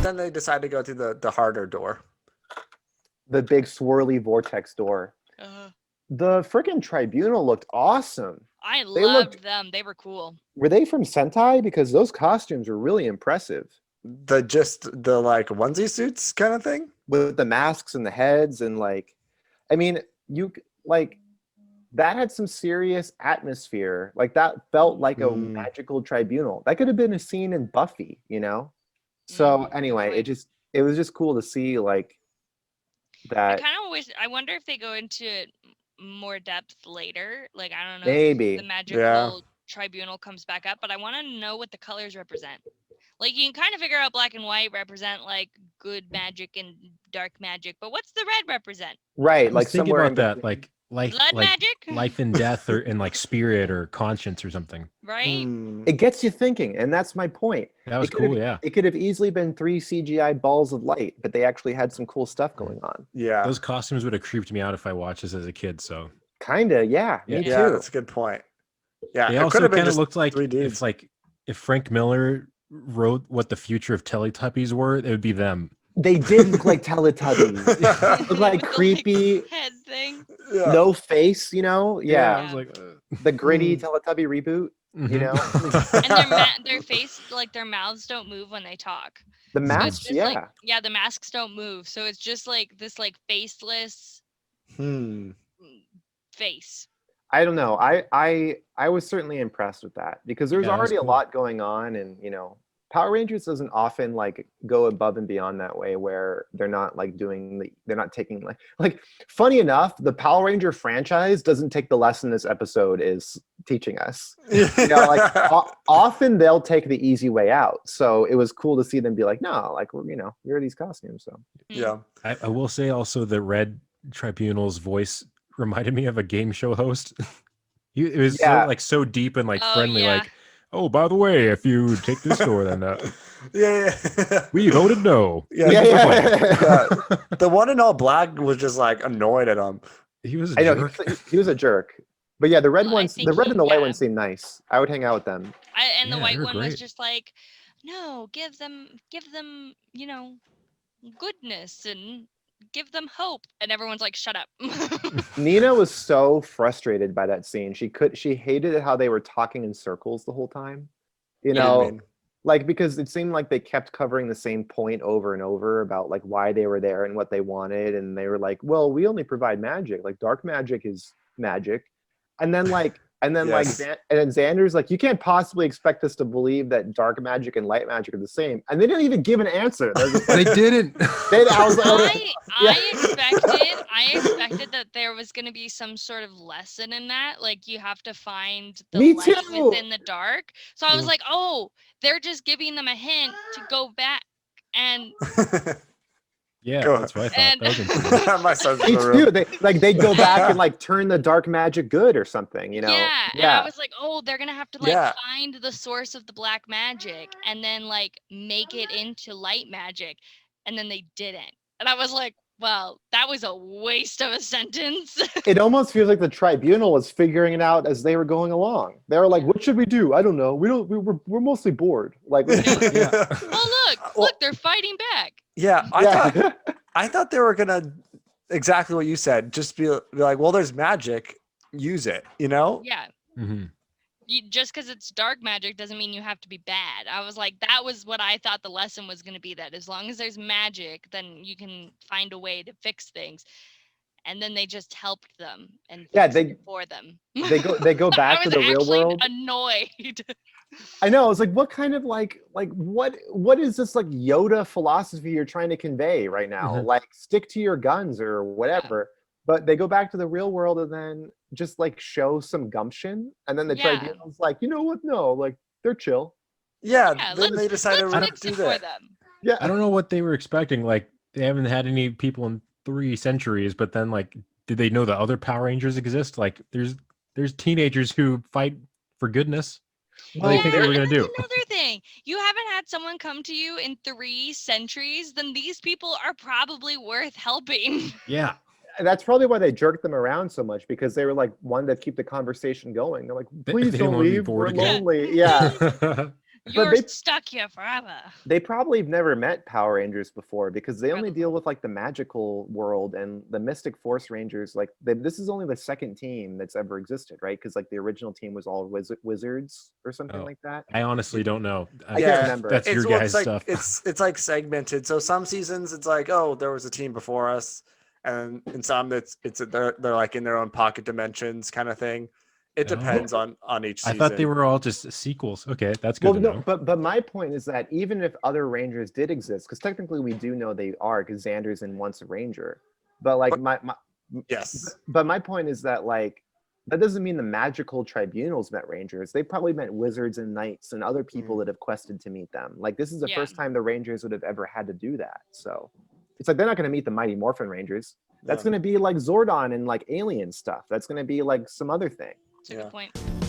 then they decided to go through the harder door. The big swirly vortex door. The freaking tribunal looked awesome. I loved them. They were cool. Were they from Sentai? Because those costumes were really impressive. The like onesie suits kind of thing with the masks and the heads and like, I mean, you like that had some serious atmosphere. Like that felt like a magical tribunal. That could have been a scene in Buffy, you know? So anyway, it was just cool to see like that. I wonder if they go into it more depth later. Like, I don't know Maybe if the magical tribunal comes back up, but I want to know what the colors represent. Like, you can kind of figure out black and white represent like good magic and dark magic, but what's the red represent? Right, like thinking about that, like blood magic, life and death, or and like spirit or conscience or something. Right. It gets you thinking, and that's my point. That was cool. It could have easily been 3 CGI balls of light, but they actually had some cool stuff going on. Yeah, those costumes would have creeped me out if I watched this as a kid. So kinda, yeah, me too. Yeah, that's a good point. Yeah, they also kind of looked like 3D. It's like if Frank Miller wrote what the future of Teletubbies were, it would be them. They did look like Teletubbies. Look like creepy head thing. Yeah. No face, you know? Yeah. I was like, the gritty Teletubby reboot, you know? And their face, like their mouths don't move when they talk. The masks, so like, the masks don't move. So it's just like this like faceless face. I don't know. I was certainly impressed with that because there's already a lot going on, and you know, Power Rangers doesn't often like go above and beyond that way where they're not like they're not taking like funny enough, the Power Ranger franchise doesn't take the lesson this episode is teaching us. You know, like often they'll take the easy way out. So it was cool to see them be like, no, like we're these costumes. So yeah. I will say also the Red Tribunal's voice reminded me of a game show host. It was so deep and like friendly, like, oh, by the way, if you take this door, then we voted no. The one in all black was just like annoyed at him. He was a jerk. He was a jerk. But yeah, the red ones, the red and the white ones seem nice. I would hang out with them. And the white one was just like, no, give them, you know, goodness and give them hope. And everyone's like, shut up. Nina was so frustrated by that scene. She hated how they were talking in circles the whole time. You know, like because it seemed like they kept covering the same point over and over about like why they were there and what they wanted. And they were like, well, we only provide magic. Like dark magic is magic. And then Xander's like, you can't possibly expect us to believe that dark magic and light magic are the same. And they didn't even give an answer. They didn't. I expected that there was going to be some sort of lesson in that. Like you have to find the light within the dark. So I was like, oh, they're just giving them a hint to go back and... That's what I thought. My son's they go back and like turn the dark magic good or something, you know? And I was like, oh, they're gonna have to like find the source of the black magic and then like make it into light magic, and then they didn't. And I was like, well, that was a waste of a sentence. It almost feels like the tribunal was figuring it out as they were going along. They were like, what should we do? I don't know. We're mostly bored. Like, oh, look, they're fighting back. Yeah, I thought they were gonna exactly what you said. Just be like, well, there's magic, use it. You know? Yeah. Mm-hmm. Just because it's dark magic doesn't mean you have to be bad. I was like, that was what I thought the lesson was going to be. That as long as there's magic, then you can find a way to fix things. And then they just helped them and for them. They go back to the real world. Annoyed. I know. I was like, what kind of like what is this like Yoda philosophy you're trying to convey right now? Mm-hmm. Like stick to your guns or whatever. Yeah. But they go back to the real world and then just like show some gumption. And then the tribunal's like, you know what? No, like they're chill. Yeah then they decided to do that. Yeah. I don't know what they were expecting. Like they haven't had any people in 3 centuries, but then like, did they know the other Power Rangers exist? Like there's teenagers who fight for goodness. What do you think they were going to do? Another thing, you haven't had someone come to you in 3 centuries, then these people are probably worth helping. Yeah. That's probably why they jerked them around so much, because they were like wanted to keep the conversation going. They're like, please don't leave. We're lonely. Yeah. You're stuck here forever. They probably have never met Power Rangers before because they only Probably. deal with like the magical world and the Mystic Force Rangers. Like this is only the second team that's ever existed, right? Because like the original team was all wizards or something like that. I honestly don't know. I can't remember. That's your guys' stuff. It's like segmented. So some seasons it's like, oh, there was a team before us, and in some they're like in their own pocket dimensions kind of thing. It depends on each season. I thought they were all just sequels. Okay, that's good to know. But my point is that even if other Rangers did exist, because technically we do know they are, because Xander's in Once a Ranger. But like yes. But my point is that like that doesn't mean the Magical Tribunals met Rangers. They probably met wizards and knights and other people that have quested to meet them. Like this is the first time the Rangers would have ever had to do that. So it's like they're not going to meet the Mighty Morphin Rangers. That's going to be like Zordon and like alien stuff. That's going to be like some other thing. That's a good point.